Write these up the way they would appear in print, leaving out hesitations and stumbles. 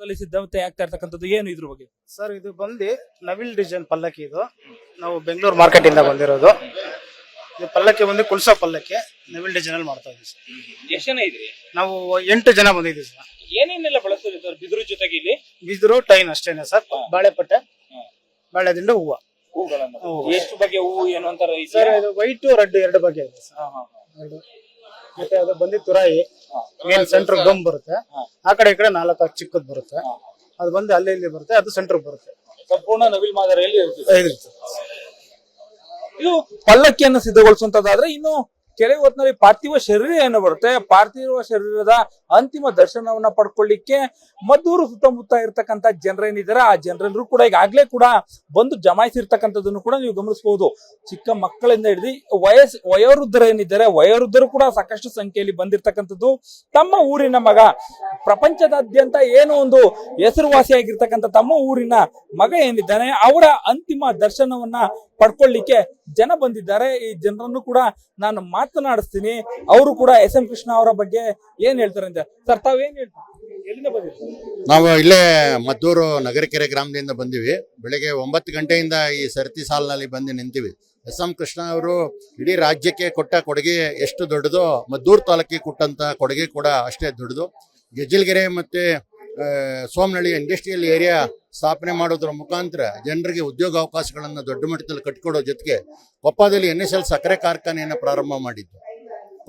ಕ್ಷೇತ್ರದಲ್ಲಿ ಸಿದ್ಧತೆ ಆಗ್ತಾ ಇರ್ತಕ್ಕಂಥದ್ದು ಏನು ಇದ್ರ ಬಗ್ಗೆ? ಸರ್ ಇದು ಬಂದು ನವಿಲ್ ಡಿಸೈನ್ ಪಲ್ಲಕ್ಕಿ. ಇದು ನಾವು ಬೆಂಗಳೂರು ಮಾರ್ಕೆಟ್ ಇಂದ ಬಂದಿರೋದು. ಇದು ಪಲ್ಲಕ್ಕಿ ಬಂದು ಕುಲ್ಸಾ ಪಲ್ಲಕ್ಕಿ ನವಿಲ್ ಡಿಸೈನ್ ಅಲ್ಲಿ ಮಾಡ್ತಾ ಇದ್ದೀವಿ ಸರ್. ಎಷ್ಟು ಜನ ಇದ್ರಿ? ನಾವು 8 ಜನ ಬಂದಿದ್ದೀವಿ ಸರ್. ಏನೇನೆಲ್ಲ ಬಳಸ್ತೀರಿ ಸರ್ ಬಿದಿರು ಜೊತೆಗೆ ಇಲ್ಲಿ? ಬಿದಿರು ಟೈನ್ ಅಷ್ಟೇನೆ ಸರ್, ಬಾಳೆಪಟ್ಟೆ, ಬಾಳೆದಿಂಡು, ಹೂವು. ಎಷ್ಟು ಬಗೆಯ ಹೂವು ಏನು ಅಂತಾರೆ ಸರ್? ಇದು ವೈಟ್ ರೆಡ್ 2 ಬಗೆ ಇದೆ ಸರ್. ಮತ್ತೆ ಅದು ಬಂದು ತುರಾಯಿ, ಮೇನ್ ಸೆಂಟರ್ ಗಮ್ ಬರುತ್ತೆ. ಆ ಕಡೆ ಈ ಕಡೆ 4 ಚಿಕ್ಕದ್ ಬರುತ್ತೆ. ಅದು ಬಂದು ಅಲ್ಲಿ ಇಲ್ಲಿ ಬರುತ್ತೆ, ಅದು ಸೆಂಟರ್ ಬರುತ್ತೆ. ಸಂಪೂರ್ಣ ನವಿಲ್ ಮಾದರಿಯಲ್ಲಿ ಇದು ಪಲ್ಲಕ್ಕಿಯನ್ನು ಸಿದ್ಧಗೊಳಿಸುವಂತದ್ದಾದ್ರೆ ಇನ್ನು ಕೆಲವು ಹೊತ್ತಿನಲ್ಲಿ ಪಾರ್ಥಿವ ಶರೀರ ಏನು ಬರುತ್ತೆ, ಪಾರ್ಥಿವ ಶರೀರದ ಅಂತಿಮ ದರ್ಶನವನ್ನ ಪಡ್ಕೊಳ್ಳಿಕ್ಕೆ ಮದ್ದೂರು ಸುತ್ತಮುತ್ತ ಇರ್ತಕ್ಕಂಥ ಜನರೇನಿದ್ದಾರೆ ಆ ಜನರೆಲ್ಲರೂ ಕೂಡ ಈಗಾಗ್ಲೇ ಕೂಡ ಬಂದು ಜಮಾಯಿಸಿರ್ತಕ್ಕಂಥದ್ದನ್ನು ಕೂಡ ನೀವು ಗಮನಿಸಬಹುದು. ಚಿಕ್ಕ ಮಕ್ಕಳಿಂದ ಹಿಡಿದು ವಯೋವೃದ್ಧರು ಏನಿದ್ದಾರೆ, ವಯೋವೃದ್ಧರು ಕೂಡ ಸಾಕಷ್ಟು ಸಂಖ್ಯೆಯಲ್ಲಿ ಬಂದಿರ್ತಕ್ಕಂಥದ್ದು. ತಮ್ಮ ಊರಿನ ಮಗ, ಪ್ರಪಂಚದಾದ್ಯಂತ ಏನು ಒಂದು ಹೆಸರುವಾಸಿಯಾಗಿರ್ತಕ್ಕಂಥ ತಮ್ಮ ಊರಿನ ಮಗ ಏನಿದ್ದಾನೆ ಅವರ ಅಂತಿಮ ದರ್ಶನವನ್ನ ಪಡ್ಕೊಳ್ಳಿಕ್ಕೆ ಜನ ಬಂದಿದ್ದಾರೆ. ಈ ಜನರನ್ನು ಕೂಡ ನಾನು ಮಾತನಾಡಿಸ್ತೀನಿ. ಅವರು ಕೂಡ ಎಸ್ ಎಂ ಕೃಷ್ಣ ಅವರ ಬಗ್ಗೆ ಏನ್ ಹೇಳ್ತಾರೆ ಅಂತ. ಸರ್, ತಾವೇನ್ ಹೇಳ್ತೀರಿ? ಎಲ್ಲಿಂದ ಬಂದಿದ್ದೀರಿ? ನಾವು ಇಲ್ಲೇ ಮದ್ದೂರು ನಗರಕೆರೆ ಗ್ರಾಮದಿಂದ ಬಂದಿವಿ. ಬೆಳಗ್ಗೆ 9 ಗಂಟೆಯಿಂದ ಈ ಸರತಿ ಸಾಲಿನಲ್ಲಿ ಬಂದು ನಿಂತೀವಿ. ಎಸ್ ಎಂ ಕೃಷ್ಣ ಅವರು ಇಡೀ ರಾಜ್ಯಕ್ಕೆ ಕೊಟ್ಟ ಕೊಡುಗೆ ಎಷ್ಟು ದೊಡ್ಡದೋ ಮದ್ದೂರು ತಾಲೂಕಿಗೆ ಕೊಟ್ಟಂತ ಕೊಡುಗೆ ಕೂಡ ಅಷ್ಟೇ ದೊಡ್ಡದು. ಗೆಜ್ಜಲಗೆರೆ ಮತ್ತೆ ಸೋಮನಹಳ್ಳಿ ಇಂಡಸ್ಟ್ರಿಯಲ್ ಏರಿಯಾ ಸ್ಥಾಪನೆ ಮಾಡೋದ್ರ ಮುಖಾಂತರ ಜನರಿಗೆ ಉದ್ಯೋಗಾವಕಾಶಗಳನ್ನು ದೊಡ್ಡ ಮಟ್ಟದಲ್ಲಿ ಕಟ್ಟಿಕೊಡೋ ಜೊತೆಗೆ ಕೊಪ್ಪದಲ್ಲಿ NSL ಸಕ್ಕರೆ ಕಾರ್ಖಾನೆಯನ್ನು ಪ್ರಾರಂಭ ಮಾಡಿದ್ದು,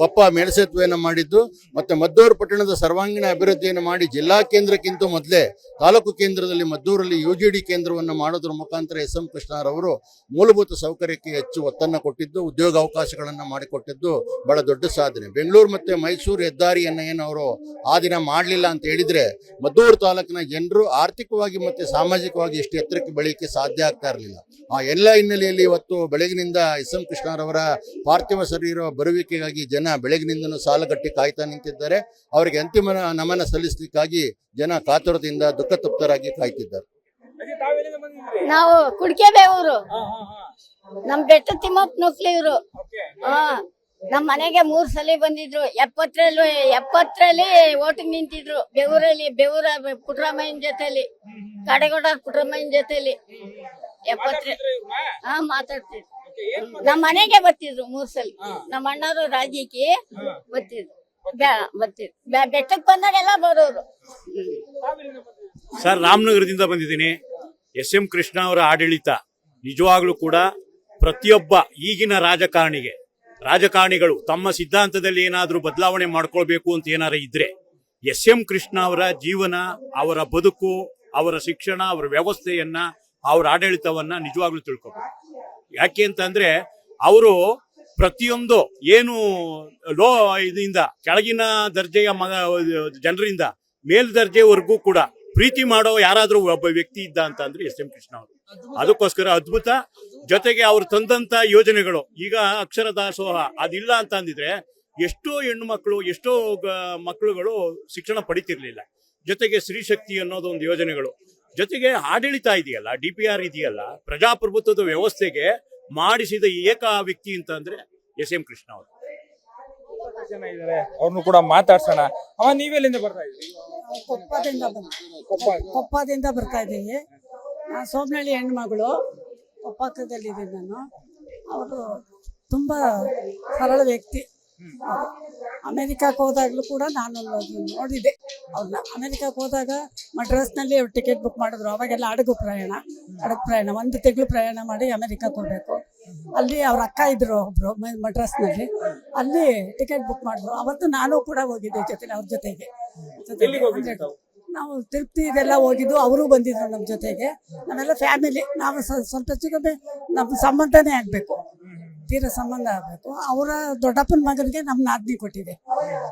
ಕೊಪ್ಪ ಮೇಲ್ಸೇತುವೆಯನ್ನು ಮಾಡಿದ್ದು, ಮತ್ತೆ ಮದ್ದೂರು ಪಟ್ಟಣದ ಸರ್ವಾಂಗೀಣ ಅಭಿವೃದ್ಧಿಯನ್ನು ಮಾಡಿ ಜಿಲ್ಲಾ ಕೇಂದ್ರಕ್ಕಿಂತ ಮೊದಲೇ ತಾಲೂಕು ಕೇಂದ್ರದಲ್ಲಿ ಮದ್ದೂರಲ್ಲಿ UGD ಕೇಂದ್ರವನ್ನು ಮಾಡೋದ್ರ ಮುಖಾಂತರ ಎಸ್ ಎಂ ಕೃಷ್ಣರವರು ಮೂಲಭೂತ ಸೌಕರ್ಯಕ್ಕೆ ಹೆಚ್ಚು ಒತ್ತನ್ನು ಕೊಟ್ಟಿದ್ದು, ಉದ್ಯೋಗಾವಕಾಶಗಳನ್ನು ಮಾಡಿಕೊಟ್ಟಿದ್ದು ಬಹಳ ದೊಡ್ಡ ಸಾಧನೆ. ಬೆಂಗಳೂರು ಮತ್ತೆ ಮೈಸೂರು ಹೆದ್ದಾರಿಯನ್ನು ಏನು ಅವರು ಆ ದಿನ ಮಾಡಲಿಲ್ಲ ಅಂತ ಹೇಳಿದ್ರೆ ಮದ್ದೂರು ತಾಲೂಕಿನ ಜನರು ಆರ್ಥಿಕವಾಗಿ ಮತ್ತೆ ಸಾಮಾಜಿಕವಾಗಿ ಎಷ್ಟು ಎತ್ತರಕ್ಕೆ ಬೆಳೆಯಕ್ಕೆ ಸಾಧ್ಯ ಆಗ್ತಾ ಇರಲಿಲ್ಲ. ಆ ಎಲ್ಲ ಹಿನ್ನೆಲೆಯಲ್ಲಿ ಇವತ್ತು ಬೆಳಗಿನಿಂದ ಎಸ್ ಎಂ ಕೃಷ್ಣರವರ ಪಾರ್ಥಿವ ಶರೀರ ಬರುವಿಕೆಗಾಗಿ ಜನ ಬೆಳಗಿನಿಂದನೂ ಸಾಲುಗಟ್ಟಿ ಕಾಯ್ತಾ ನಿಂತಿದ್ದಾರೆ. ಅವರಿಗೆ ಅಂತಿಮ ನಮನ ಸಲ್ಲಿಸಲಿಕ್ಕಾಗಿ ಜನ ಕಾತುರದಿಂದ ದುಃಖ ತಪ್ತರಾಗಿ ಕಾಯ್ತಿದ್ದಾರೆ. ನಾವು ಕುಡ್ಕೆಬೇವರು, ನಮ್ ಬೆಟ್ಟ ತಿಮ್ಮಪ್ಪ ನುಕ್ಲಿ ಇವ್ರು. ನಮ್ ಮನೆಗೆ 3 ಸಲ ಬಂದಿದ್ರು. 70ರಲ್ಲಿ ಓಟಿಗೆ ನಿಂತಿದ್ರು. ಬೆವೂರ ಪುಟ್ರಾಮಯ್ಯನ ಜೊತೆಲಿ, ಕಾಡೆಗೌಡ ಪುಟ್ರಾಮಯ್ಯನ ಜೊತೆಲಿ 70. ಮಾತಾಡ್ತಿದ್ರು. ನಮ್ ಮನೆಗೆ ಬರ್ತಿದ್ರು 3 ಸಲ. ನಮ್ಮ ಅಣ್ಣವರು ರಾಜಕೀಯ ಬರ್ತಿದ್ರು. ಬೆಟ್ಟಕ್ಕೆ ಬಂದಾಗೆಲ್ಲ ಬರೋರು. ಸರ್, ರಾಮನಗರದಿಂದ ಬಂದಿದ್ದೀನಿ. ಎಸ್ ಎಂ ಕೃಷ್ಣ ಅವರ ಆಡಳಿತ ನಿಜವಾಗ್ಲೂ ಕೂಡ ಪ್ರತಿಯೊಬ್ಬ ಈಗಿನ ರಾಜಕಾರಣಿಗಳು ತಮ್ಮ ಸಿದ್ಧಾಂತದಲ್ಲಿ ಏನಾದರೂ ಬದಲಾವಣೆ ಮಾಡ್ಕೊಳ್ಬೇಕು ಅಂತ ಏನಾರ ಇದ್ರೆ ಎಸ್ ಎಂ ಕೃಷ್ಣ ಅವರ ಜೀವನ, ಅವರ ಬದುಕು, ಅವರ ಶಿಕ್ಷಣ, ಅವರ ವ್ಯವಸ್ಥೆಯನ್ನ, ಅವರ ಆಡಳಿತವನ್ನ ನಿಜವಾಗ್ಲೂ ತಿಳ್ಕೊಬೇಕು. ಯಾಕೆ ಅಂತಂದ್ರೆ ಅವರು ಪ್ರತಿಯೊಂದು ಏನು ಲೋ ಇದರಿಂದ ಕೆಳಗಿನ ದರ್ಜೆಯ ಜನರಿಂದ ಮೇಲ್ದರ್ಜೆವರೆಗೂ ಕೂಡ ಪ್ರೀತಿ ಮಾಡೋ ಯಾರಾದ್ರೂ ಒಬ್ಬ ವ್ಯಕ್ತಿ ಇದ್ದ ಅಂತ ಅಂದ್ರೆ ಎಸ್ ಎಂ ಕೃಷ್ಣ ಅವರು. ಅದಕ್ಕೋಸ್ಕರ ಅದ್ಭುತ. ಜೊತೆಗೆ ಅವ್ರು ತಂದಂತ ಯೋಜನೆಗಳು, ಈಗ ಅಕ್ಷರ ದಾಸೋಹ ಅದಿಲ್ಲ ಅಂತ ಅಂದಿದ್ರೆ ಎಷ್ಟೋ ಹೆಣ್ಣು ಮಕ್ಕಳು, ಎಷ್ಟೋ ಮಕ್ಕಳುಗಳು ಶಿಕ್ಷಣ ಪಡಿತಿರ್ಲಿಲ್ಲ. ಜೊತೆಗೆ ಸ್ತ್ರೀಶಕ್ತಿ ಅನ್ನೋದು ಒಂದು ಯೋಜನೆಗಳು, ಜೊತೆಗೆ ಆಡಳಿತ ಇದೆಯಲ್ಲ, DPR ಇದೆಯಲ್ಲ, ಪ್ರಜಾಪ್ರಭುತ್ವದ ವ್ಯವಸ್ಥೆಗೆ ಮಾಡಿಸಿದ ಏಕ ವ್ಯಕ್ತಿ ಅಂತ ಅಂದ್ರೆ ಎಸ್ ಎಂ ಕೃಷ್ಣ ಅವರು. ಅವ್ರನ್ನು ಕೂಡ ಮಾತಾಡ್ಸೋಣ. ನೀವೆಲ್ಲಿಂದ ಬರ್ತಾ ಇದ್ದೀರಿ? ಕೊಪ್ಪದಿಂದ ಬರ್ತಾ ಇದ್ದೀವಿ. ಸೋಮನಹಳ್ಳಿ ಹೆಣ್ಮಗಳು, ಕೊಪ್ಪದಲ್ಲಿದ್ದೀನಿ ನಾನು. ಅವರು ತುಂಬ ಸರಳ ವ್ಯಕ್ತಿ. ಅಮೆರಿಕಕ್ಕೆ ಹೋದಾಗಲೂ ಕೂಡ ನಾನು ನೋಡಿದ್ದೆ ಅವ್ರನ್ನ. ಅಮೆರಿಕಕ್ಕೆ ಹೋದಾಗ ಮಡ್ರಾಸ್ನಲ್ಲಿ ಅವ್ರು ಟಿಕೆಟ್ ಬುಕ್ ಮಾಡಿದ್ರು. ಅವಾಗೆಲ್ಲ ಹಡಗು ಪ್ರಯಾಣ 1 ತಿಂಗಳು ಪ್ರಯಾಣ ಮಾಡಿ ಅಮೆರಿಕಕ್ಕೆ ಹೋಗ್ಬೇಕು. ಅಲ್ಲಿ ಅವ್ರ ಅಕ್ಕ ಇದ್ರು ಒಬ್ರು ಮಡ್ರಾಸ್ನಲ್ಲಿ, ಅಲ್ಲಿ ಟಿಕೆಟ್ ಬುಕ್ ಮಾಡಿದ್ರು. ಅವತ್ತು ನಾನು ಕೂಡ ಹೋಗಿದ್ದೆ ಅವ್ರ ಜೊತೆಗೆ. ನಾವು ತಿರುಪತಿ ಇದೆಲ್ಲ ಹೋಗಿದ್ದು, ಅವರು ಬಂದಿದ್ರು ನಮ್ಮ ಜೊತೆಗೆ. ನಾವೆಲ್ಲ ಫ್ಯಾಮಿಲಿ. ನಾವು ಸ್ವಲ್ಪ ಚಿಕ್ಕ ನಮ್ಮ ಸಂಬಂಧನೇ ಆಗಬೇಕು, ತೀರ ಸಂಬಂಧ ಆಗಬೇಕು. ಅವರ ದೊಡ್ಡಪ್ಪನ ಮಗನಿಗೆ ನಮ್ಮ ನಾದಿನಿ ಕೊಟ್ಟಿದೆ,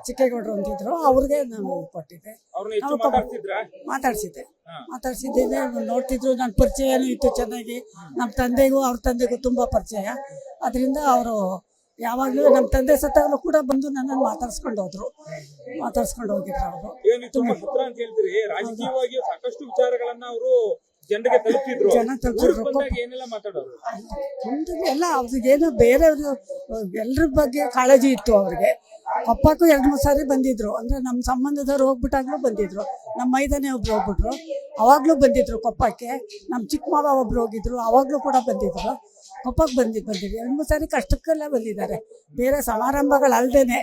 ಚಿಕ್ಕೇಗೌಡರು ಅಂತಿದ್ರು, ಅವ್ರಿಗೆ ನಾನು ಕೊಟ್ಟಿದ್ದೆ. ಮಾತಾಡ್ಸಿದ್ದೇನೆ, ನೋಡ್ತಿದ್ರು. ನನ್ನ ಪರಿಚಯನೂ ಇತ್ತು ಚೆನ್ನಾಗಿ. ನಮ್ಮ ತಂದೆಗೂ ಅವ್ರ ತಂದೆಗೂ ತುಂಬ ಪರಿಚಯ. ಅದರಿಂದ ಅವರು ಯಾವಾಗಲೂ ನಮ್ಮ ತಂದೆ ಸತ್ತಾಗಲೂ ಕೂಡ ಬಂದು ನನ್ನನ್ನು ಮಾತಾಡ್ಸ್ಕೊಂಡು ಹೋಗಿದ್ರು ಅವರು. ರಾಜಕೀಯವಾಗಿ ಸಾಕಷ್ಟು ವಿಚಾರಗಳನ್ನ ಅವರು ಜನರಿಗೆ ತಲುಪಿದ್ರು. ಎಲ್ಲ ಅವ್ರಿಗೇನೋ ಬೇರೆಯವರು ಎಲ್ಲರ ಬಗ್ಗೆ ಕಾಳಜಿ ಇತ್ತು ಅವ್ರಿಗೆ. ಕೊಪ್ಪಕ್ಕೂ 2-3 ಸಾರಿ ಬಂದಿದ್ರು. ಅಂದರೆ ನಮ್ಮ ಸಂಬಂಧದವ್ರು ಹೋಗ್ಬಿಟ್ಟಾಗ್ಲೂ ಬಂದಿದ್ರು. ನಮ್ಮ ಮೈದಾನೆ ಒಬ್ರು ಹೋಗ್ಬಿಟ್ರು, ಅವಾಗಲೂ ಬಂದಿದ್ರು ಕೊಪ್ಪಕ್ಕೆ. ನಮ್ಮ ಚಿಕ್ಕ ಮಾವ ಒಬ್ರು ಹೋಗಿದ್ರು, ಅವಾಗಲೂ ಕೂಡ ಬಂದಿದ್ರು. ಕೊಪ್ಪಕ್ಕೆ ಬಂದಿದ್ರು 2-3 ಸಾರಿ ಕಷ್ಟಕ್ಕೆಲ್ಲ ಬಂದಿದ್ದಾರೆ. ಬೇರೆ ಸಮಾರಂಭಗಳಲ್ಲದೇ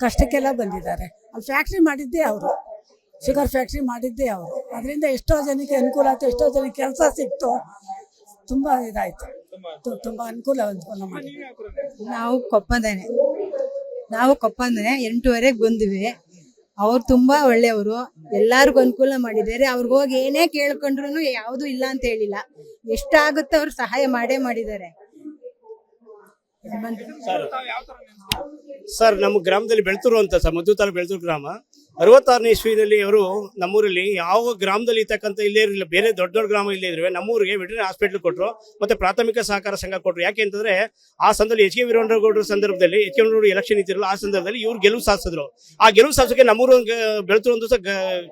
ಕಷ್ಟಕ್ಕೆಲ್ಲ ಬಂದಿದ್ದಾರೆ. ಅಲ್ಲಿ ಫ್ಯಾಕ್ಟ್ರಿ ಮಾಡಿದ್ದೇ ಅವರು, ಶುಗರ್ ಫ್ಯಾಕ್ಟ್ರಿ ಮಾಡಿದ್ದೇ ಅವರು. ಅದರಿಂದ ಎಷ್ಟೋ ಜನಕ್ಕೆ ಅನುಕೂಲ ಆಯಿತು, ಎಷ್ಟೋ ಜನಕ್ಕೆ ಕೆಲಸ ಸಿಕ್ತು. ತುಂಬ ಇದಾಯಿತು, ತುಂಬ ಅನುಕೂಲ ಮಾಡಿ. ನಾವು ಕೊಪ್ಪಂದನೆ 8:30ಗೆ ಬಂದ್ವಿ. ಅವ್ರು ತುಂಬಾ ಒಳ್ಳೆಯವರು, ಎಲ್ಲರಿಗೂ ಅನುಕೂಲ ಮಾಡಿದ್ದಾರೆ. ಅವ್ರಿಗೆ ಹೋಗಿ ಏನೇ ಕೇಳ್ಕೊಂಡ್ರು ಯಾವುದು ಇಲ್ಲ ಅಂತ ಹೇಳಿಲ್ಲ. ಎಷ್ಟಾಗುತ್ತೆ ಅವ್ರು ಸಹಾಯ ಮಾಡೇ ಮಾಡಿದ್ದಾರೆ. ಸರ್, ನಮ್ಮ ಗ್ರಾಮದಲ್ಲಿ ಬೆಳ್ತೂರು ಅಂತ ಸರ್, ಮದ್ದೂರು ತಾಲೂಕು ಬೆಳ್ತೂರು ಗ್ರಾಮ. 66ನೇ ಇಸ್ವಿನಲ್ಲಿ ಅವರು ನಮ್ಮೂರಲ್ಲಿ ಯಾವ ಗ್ರಾಮದಲ್ಲಿ ಇರ್ತಕ್ಕಂಥ ಇಲ್ಲೇ ಇರಲಿಲ್ಲ, ಬೇರೆ ದೊಡ್ಡ ದೊಡ್ಡ ಗ್ರಾಮ ಇಲ್ಲೇ ಇದ್ರೆ ನಮ್ಮೂರಿಗೆ ವೆಟರ್ನರಿ ಹಾಸ್ಪಿಟಲ್ ಕೊಟ್ಟರು, ಮತ್ತೆ ಪ್ರಾಥಮಿಕ ಸಹಕಾರ ಸಂಘ ಕೊಟ್ಟರು. ಯಾಕೆ ಅಂತಂದ್ರೆ ಆ ಸಂದರ್ಭದಲ್ಲಿ ಎಚ್ ಕೆ ವೀರಣ್ಣಗೌಡರ ಸಂದರ್ಭದಲ್ಲಿ ಎಚ್ ಕೆ ವೀರಣ್ಣಗೌಡರು ಎಲೆಕ್ಷನ್ ಇತ್ತಿರಲ್ಲ, ಆ ಸಂದರ್ಭದಲ್ಲಿ ಇವ್ರು ಗೆಲುವು ಸಾಧಿಸಿದ್ರು. ಆ ಗೆಲುವು ಸಾಧಿಸೋಕೆ ನಮ್ಮೂರು ಬೆಳ್ತೂರು ಒಂದು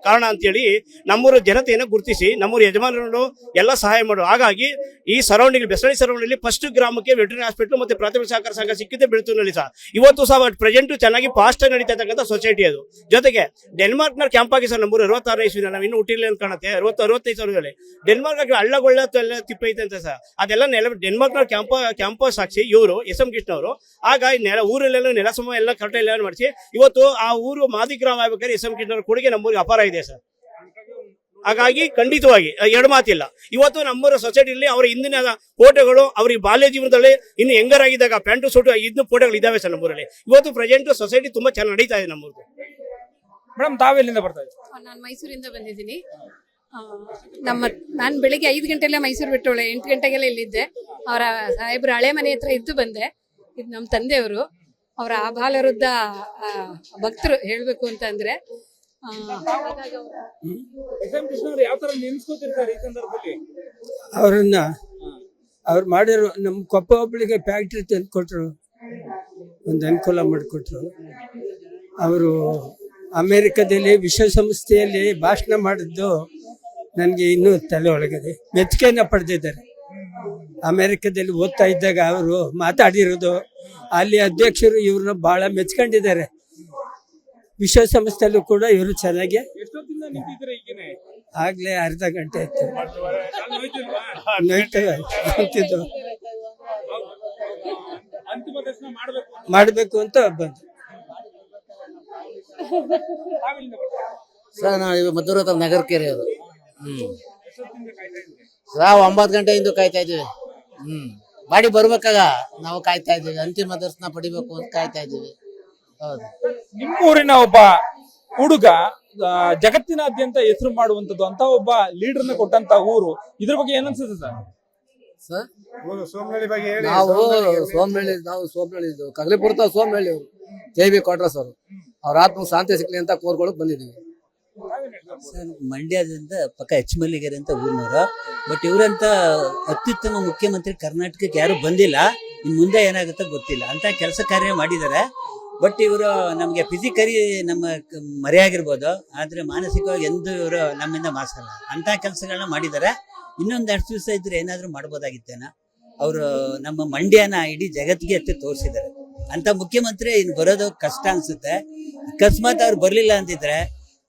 ಕಾರಣ ಅಂತೇಳಿ ನಮ್ಮೂರ ಜನತೆಯನ್ನು ಗುರುತಿಸಿ ನಮ್ಮೂರ ಯಜಮಾನರು ಎಲ್ಲ ಸಹಾಯ ಮಾಡೋರು. ಹಾಗಾಗಿ ಈ ಸರೌಂಡಿಂಗ್ ಬೆಸಳಿ ಸರೌಂಡಿಂಗ್ ಫಸ್ಟ್ ಗ್ರಾಮಕ್ಕೆ ವೆಟರ್ನರಿ ಹಾಸ್ಪಿಟಲ್ ಮತ್ತೆ ಪ್ರಾಥಮಿಕ ಸಹಕಾರ ಸಂಘ ಸಿಕ್ಕಿದೆ ಬೆಳ್ತೂರಿನಲ್ಲಿ ಸಹ. ಇವತ್ತು ಸಹ ಪ್ರೆಸೆಂಟ್ ಚೆನ್ನಾಗಿ ಫಾಸ್ಟ್ ಆಗಿ ನಡೀತಾ ಇರ್ತಕ್ಕಂಥ ಸೊಸೈಟಿ ಅದು. ಜೊತೆಗೆ ಡೆನ್ಮಾರ್ಕ್ ನ ಕ್ಯಾಂಪ್ ಆಗಿ ಸರ್ ನಮ್ಮೂರು 66ನೇ ಇಸ್ವಿನ ನಾವು ಇನ್ನೂ ಹುಟ್ಟಿರ್ಲಿ ಅಂತ ಕಾಣುತ್ತೆ. 65 ಸಾವಿರದಲ್ಲಿ ಡೆನ್ಮಾರ್ಕ್ ಆಗಿ ಹಳ್ಳಗೊಳ್ಳ ಎಲ್ಲ ತಿಪ್ಪ ಐತೆ ಅಂತ ಸರ್. ಅದೆಲ್ಲ ಡೆನ್ಮಾರ್ಕ್ ನ ಕ್ಯಾಂಪಸ್ ಹಾಕ್ಸಿ ಇವರು ಎಸ್ ಎಂ ಕೃಷ್ಣ ಅವರು ಆಗ ಊರಲ್ಲೆಲ್ಲ ನೆಲಸಮ ಎಲ್ಲ ಕರೆಕ್ಟ್ ಎಲ್ಲ ಮಾಡಿಸಿ ಇವತ್ತು ಆ ಊರು ಮಾದಿ ಗ್ರಾಮ ಆಗ್ಬೇಕಾದ್ರೆ ಎಸ್ ಎಂ ಕೃಷ್ಣ ಅವ್ರ ಕೊಡುಗೆ ನಮ್ಮೂರಿಗೆ ಅಪಾರ ಇದೆ ಸರ್. ಹಾಗಾಗಿ ಖಂಡಿತವಾಗಿ ಎರಡು ಮಾತಿಲ್ಲ. ಇವತ್ತು ನಮ್ಮೂರ ಸೊಸೈಟಿಯಲ್ಲಿ ಅವರ ಹಿಂದಿನ ಫೋಟೋಗಳು, ಅವ್ರಿಗೆ ಬಾಲ್ಯ ಜೀವನದಲ್ಲಿ ಇನ್ನು ಹೆಂಗರಾಗಿದ್ದಾಗ ಪ್ಯಾಂಟು ಸೂಟು ಇನ್ನು ಫೋಟೋಗಳು ಇದಾವೆ ಸರ್ ನಮ್ಮೂರಲ್ಲಿ. ಇವತ್ತು ಪ್ರೆಸೆಂಟ್ ಸೊಸೈಟಿ ತುಂಬಾ ಚೆನ್ನಾಗಿ ನಡೀತಾ ಇದೆ ನಮ್ಮೂರಿಗೆ. ಮೇಡಮ್, ತಾವೆಲ್ಲಿಂದ ಬರ್ತಾ ಇದ್ದೀವಿ? ನಾನು ಮೈಸೂರಿಂದ ಬಂದಿದ್ದೀನಿ. ನಾನು ಬೆಳಿಗ್ಗೆ 5 ಗಂಟೆಲ್ಲ ಮೈಸೂರು ಬಿಟ್ಟೋಳೆ, 8 ಗಂಟೆಗೆಲ್ಲ ಇಲ್ಲಿದ್ದೆ. ಅವರ ಸಾಹೇಬ್ರು ಹಳೆ ಮನೆ ಹತ್ರ ಇದ್ದು ಬಂದೆ. ಇದು ನಮ್ಮ ತಂದೆಯವರು, ಅವರ ಆಬಾಲವೃದ್ಧ ಭಕ್ತರು ಹೇಳ್ಬೇಕು ಅಂತ ಅಂದ್ರೆ. ಅವರನ್ನ ಅವ್ರು ಮಾಡಿರೋ ನಮ್ಮ ಕೊಪ್ಪ ಒಬ್ಬಳಿಗೆ ಫ್ಯಾಕ್ಟ್ರಿ ತಂದು ಕೊಟ್ಟರು, ಒಂದು ಅನುಕೂಲ ಮಾಡಿಕೊಟ್ರು. ಅವರು ಅಮೇರಿಕಾದಲ್ಲಿ ವಿಶ್ವಸಂಸ್ಥೆಯಲ್ಲಿ ಭಾಷಣ ಮಾಡಿದ್ದು ನನಗೆ ಇನ್ನೂ ತಲೆ ಒಳಗಿದೆ. ಮೆಚ್ಚುಗೆಯನ್ನು ಪಡೆದಿದ್ದಾರೆ. ಅಮೇರಿಕಾದಲ್ಲಿ ಓದ್ತಾ ಇದ್ದಾಗ ಅವರು ಮಾತಾಡಿರೋದು, ಅಲ್ಲಿ ಅಧ್ಯಕ್ಷರು ಇವ್ರನ್ನ ಬಹಳ ಮೆಚ್ಕೊಂಡಿದ್ದಾರೆ. ವಿಶ್ವಸಂಸ್ಥೆಯಲ್ಲೂ ಕೂಡ ಇವರು ಚೆನ್ನಾಗಿ ಆಗ್ಲೇ ಅರ್ಧ ಗಂಟೆ ಆಯ್ತು ನೋಯ್ತಿದ್ದು ಮಾಡಬೇಕು ಅಂತ ಬಂದು. ಸರ್, ನಾವು ಮದ್ದೂರು ನಗರ ಕೆರೆ ಅದು. ನಾವು 9 ಗಂಟೆಯಿಂದ ಕಾಯ್ತಾ ಇದ್ದೀವಿ. ಬಾಡಿ ಬರ್ಬೇಕಾಗ ನಾವು ಕಾಯ್ತಾ ಇದ್ದೀವಿ. ಅಂತಿಮ ದರ್ಶನ ಪಡಿಬೇಕು ಅಂತ ಕಾಯ್ತಾ ಇದ್ದೀವಿ. ಹೌದು. ನಿಮ್ಮೂರಿನ ಒಬ್ಬ ಹುಡುಗ ಜಗತ್ತಿನಾದ್ಯಂತ ಹೆಸರು ಮಾಡುವಂತದ್ದು ಅಂತ ಒಬ್ಬ ಲೀಡರ್ನ ಕೊಟ್ಟಂತ ಊರು, ಇದ್ರ ಬಗ್ಗೆ ಏನನ್ಸುತ್ತೆ ಸರ್? ಸರ್, ನಾವು ಸೋಮನಹಳ್ಳಿ ಕಗಲಿಪುರ ಸೋಮನಹಳ್ಳಿ ಅವರು JB ಕ್ವಾರ್ಟರ್ಸ್ ಅವರು. ಅವ್ರ ಆತ್ಮ ಶಾಂತಿ ಸಿಕ್ಲಿ ಅಂತ ಕೋರ್ಕೊಳಕ್ ಬಂದಿದ್ದೀವಿ. ಸರ್, ಮಂಡ್ಯದಿಂದ ಪಕ್ಕ ಎಚ್ಮಲ್ಲಿಗೆರೆ ಅಂತ ಊರಿನವರು. ಬಟ್ ಇವರಂತ ಅತ್ಯುತ್ತಮ ಮುಖ್ಯಮಂತ್ರಿ ಕರ್ನಾಟಕಕ್ಕೆ ಯಾರು ಬಂದಿಲ್ಲ. ಇನ್ನು ಮುಂದೆ ಏನಾಗುತ್ತೋ ಗೊತ್ತಿಲ್ಲ ಅಂತ ಕೆಲಸ ಕಾರ್ಯ ಮಾಡಿದ್ದಾರೆ. ಬಟ್ ಇವರು ನಮಗೆ ಫಿಸಿಕಲಿ ನಮ್ಮ ಮರೆಯಾಗಿರ್ಬೋದು, ಆದ್ರೆ ಮಾನಸಿಕವಾಗಿ ಎಂದು ಇವರು ನಮ್ಮಿಂದ ಮಾಸಲ್ಲ ಅಂತ ಕೆಲಸಗಳನ್ನ ಮಾಡಿದ್ದಾರೆ. ಇನ್ನೊಂದು 2 ದಿವಸ ಇದ್ರೆ ಏನಾದ್ರು ಮಾಡ್ಬೋದಾಗಿತ್ತೇನ. ಅವರು ನಮ್ಮ ಮಂಡ್ಯನ ಇಡೀ ಜಗತ್ತಿಗೆ ಎತ್ತಿ ತೋರಿಸಿದ್ದಾರೆ. ಅಂತ ಮುಖ್ಯಮಂತ್ರಿ ಇನ್ನು ಬರೋದು ಕಷ್ಟ ಅನ್ಸುತ್ತೆ. ಅಕಸ್ಮಾತ್ ಅವ್ರು ಬರ್ಲಿಲ್ಲ ಅಂತಿದ್ರೆ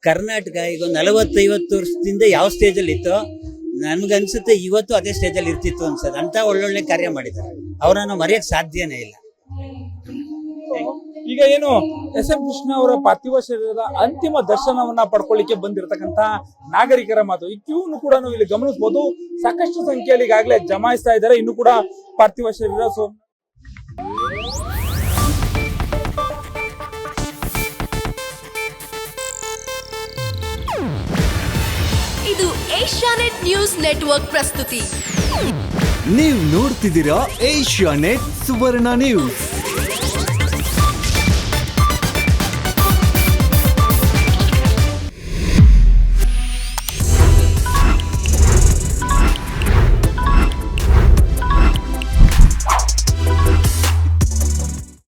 ಕರ್ನಾಟಕ ಈಗ 40-50 ವರ್ಷದಿಂದ ಯಾವ ಸ್ಟೇಜ್ ಅಲ್ಲಿ ಇತ್ತು, ನನ್ಗನ್ಸುತ್ತೆ ಇವತ್ತು ಅದೇ ಸ್ಟೇಜ್ ಅಲ್ಲಿ ಇರ್ತಿತ್ತು ಅನ್ಸುತ್ತೆ. ಅಂತ ಒಳ್ಳೊಳ್ಳೆ ಕಾರ್ಯ ಮಾಡಿದ್ದಾರೆ. ಅವರನ್ನು ಮರೆಯಕ್ ಸಾಧ್ಯನೇ ಇಲ್ಲ. ಈಗ ಏನು ಎಸ್ ಎಂ ಕೃಷ್ಣ ಅವರ ಪಾರ್ಥಿವ ಶರೀರದ ಅಂತಿಮ ದರ್ಶನವನ್ನ ಪಡ್ಕೊಳ್ಳಿಕ್ಕೆ ಬಂದಿರತಕ್ಕಂತ ನಾಗರಿಕರ ಮಾತು ಈ ಕ್ಯೂನು ಕೂಡ ನಾವು ಇಲ್ಲಿ ಗಮನಿಸಬಹುದು. ಸಾಕಷ್ಟು ಸಂಖ್ಯೆಯಲ್ಲಿ ಈಗಾಗಲೇ ಜಮಾಯಿಸ್ತಾ ಇದ್ದಾರೆ. ಇನ್ನು ಕೂಡ ಪಾರ್ಥಿವ ಶರೀರ ಇದು ಏಷ್ಯಾನೆಟ್ ನ್ಯೂಸ್ ನೆಟ್ವರ್ಕ್ ಪ್ರಸ್ತುತಿ. ನೀವು ನೋಡ್ತಿದ್ದೀರಾ ಏಷ್ಯಾನೆಟ್ ಸುವರ್ಣ ನ್ಯೂಸ್.